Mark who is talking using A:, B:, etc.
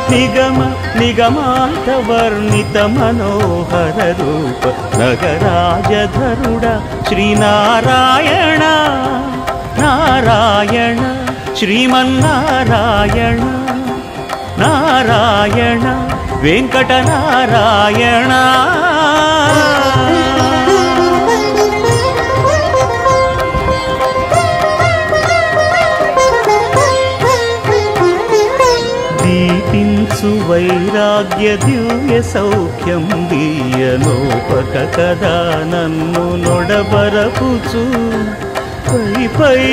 A: నిగమ నిగమాంత వర్ణిత మనోహర రూప నగరాజధరుడ శ్రీనారాయణ నారాయణ శ్రీమన్నారాయణ నారాయణ వెంకటనారాయణ దీపించు వైరాగ్య దివ్య సౌఖ్యం దీయనోపక కదా నన్ను నొడబరపుచు పై పై